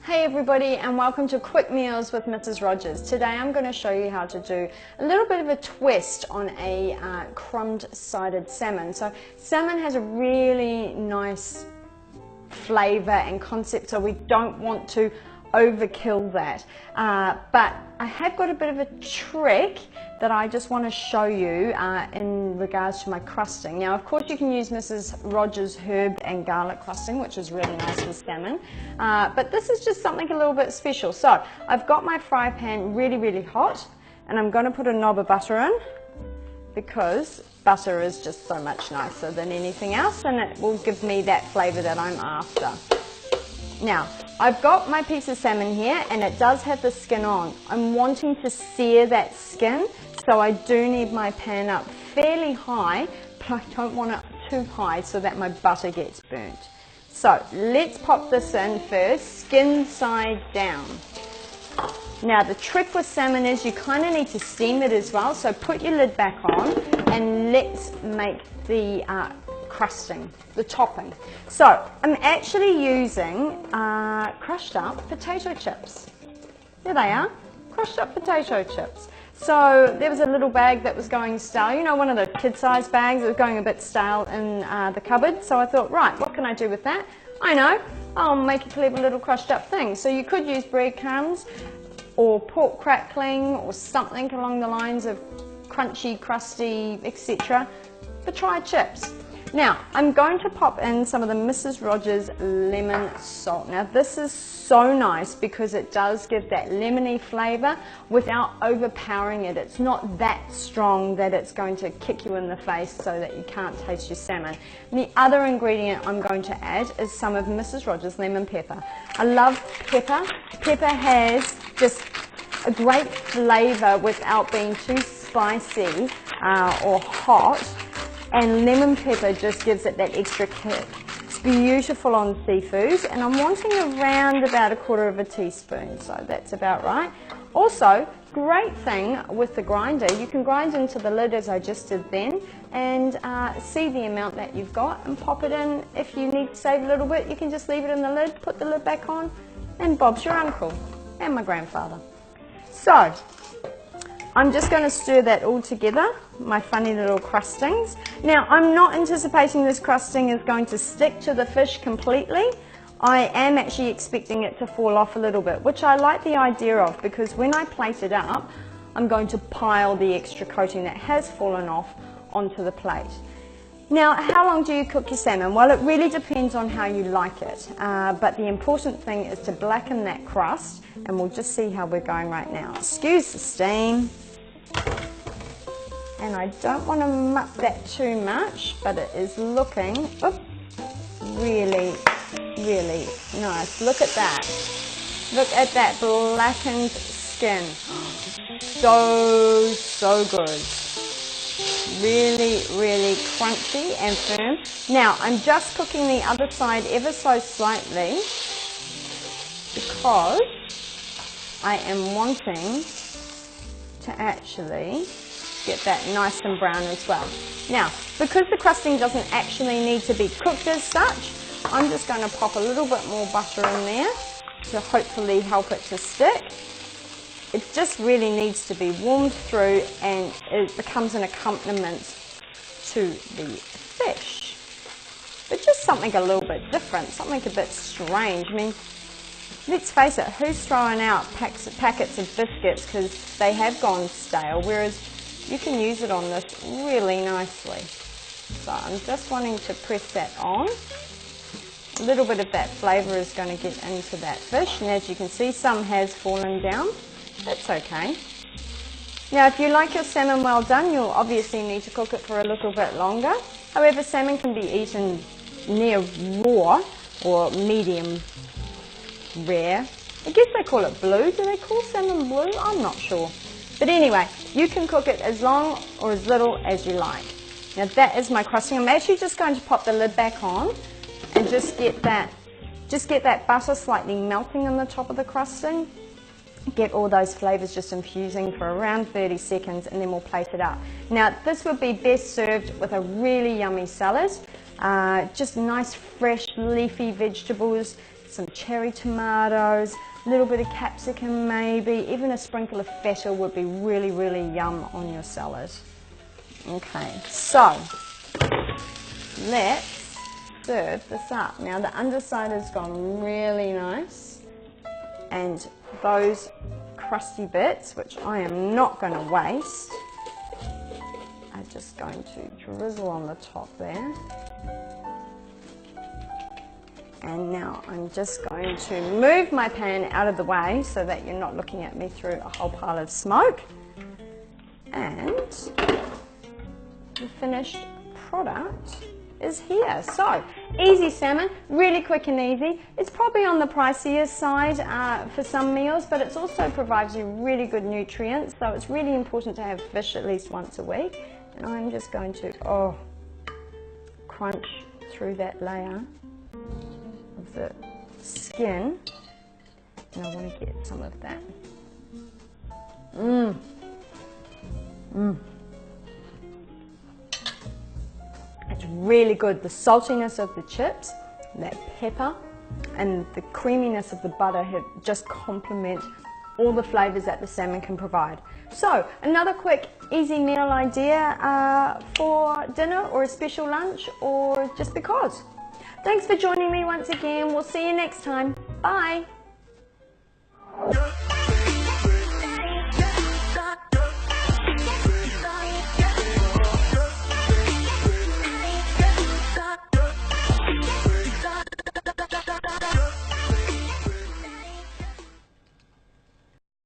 Hey everybody, and welcome to Quick Meals with Mrs. Rogers. Today I'm going to show you how to do a little bit of a twist on a crumbed-sided salmon. So salmon has a really nice flavor and concept, so we don't want to overkill that. But I have got a bit of a trick that I just want to show you in regards to my crusting. Now, of course, you can use Mrs. Rogers herb and garlic crusting, which is really nice with salmon. But this is just something a little bit special. So I've got my fry pan really hot, and I'm going to put a knob of butter in because butter is just so much nicer than anything else, and it will give me that flavor that I'm after. Now, I've got my piece of salmon here, and it does have the skin on. I'm wanting to sear that skin, so I do need my pan up fairly high, but I don't want it too high so that my butter gets burnt. So let's pop this in first, skin side down. Now the trick with salmon is you kind of need to steam it as well, so put your lid back on and let's make the crusting, the topping. So I'm actually using crushed up potato chips. There they are, crushed up potato chips. So there was a little bag that was going stale, you know, one of the kid-sized bags that was going a bit stale in the cupboard. So I thought, right, what can I do with that? I know, I'll make a clever little crushed up thing. So you could use breadcrumbs or pork crackling or something along the lines of crunchy, crusty, etc. but try chips. Now, I'm going to pop in some of the Mrs. Rogers lemon salt. Now, this is so nice because it does give that lemony flavor without overpowering it. It's not that strong that it's going to kick you in the face so that you can't taste your salmon. And the other ingredient I'm going to add is some of Mrs. Rogers lemon pepper. I love pepper. Pepper has just a great flavor without being too spicy or hot. And lemon pepper just gives it that extra kick. It's beautiful on seafood, and I'm wanting around about 1/4 teaspoon, so that's about right. Also, great thing with the grinder, you can grind into the lid as I just did then, and see the amount that you've got and pop it in. If you need to save a little bit, you can just leave it in the lid, put the lid back on, and Bob's your uncle, and my grandfather. So, I'm just going to stir that all together, my funny little crustings. Now, I'm not anticipating this crusting is going to stick to the fish completely. I am actually expecting it to fall off a little bit, which I like the idea of because when I plate it up, I'm going to pile the extra coating that has fallen off onto the plate. Now, how long do you cook your salmon? Well, it really depends on how you like it, but the important thing is to blacken that crust, and we'll just see how we're going right now. Excuse the steam. And I don't want to muck that too much, but it is looking really nice. Look at that. Look at that blackened skin. So good. Really crunchy and firm. Now, I'm just cooking the other side ever so slightly because I am wanting to actually get that nice and brown as well. Now, because the crusting doesn't actually need to be cooked as such, I'm just going to pop a little bit more butter in there to hopefully help it to stick. It just really needs to be warmed through, and it becomes an accompaniment to the fish. But just something a little bit different, something a bit strange. I mean, let's face it, who's throwing out packets of biscuits because they have gone stale, whereas you can use it on this really nicely. So I'm just wanting to press that on. A little bit of that flavour is going to get into that fish, and as you can see, some has fallen down. That's okay. Now, if you like your salmon well done, you'll obviously need to cook it for a little bit longer. However, salmon can be eaten near raw or medium rare. I guess they call it blue. Do they call salmon blue? I'm not sure. But anyway, you can cook it as long or as little as you like. Now that is my crusting. I'm actually just going to pop the lid back on and just get that butter slightly melting on the top of the crusting. Get all those flavors just infusing for around 30 seconds, and then we'll plate it up. Now this would be best served with a really yummy salad. Just nice fresh leafy vegetables, some cherry tomatoes, a little bit of capsicum maybe, even a sprinkle of feta would be really, really yum on your salad. Okay, so let's serve this up. Now the underside has gone really nice, and those crusty bits, which I am not going to waste, I'm just going to drizzle on the top there. And now I'm just going to move my pan out of the way so that you're not looking at me through a whole pile of smoke. And the finished product is here. So, easy salmon, really quick and easy. It's probably on the pricier side for some meals, but it also provides you really good nutrients, so it's really important to have fish at least once a week. And I'm just going to, crunch through that layer of the skin, and I want to get some of that. It's really good. The saltiness of the chips, that pepper, and the creaminess of the butter have just complement all the flavors that the salmon can provide. So, another quick, easy meal idea for dinner or a special lunch or just because. Thanks for joining me once again. We'll see you next time. Bye.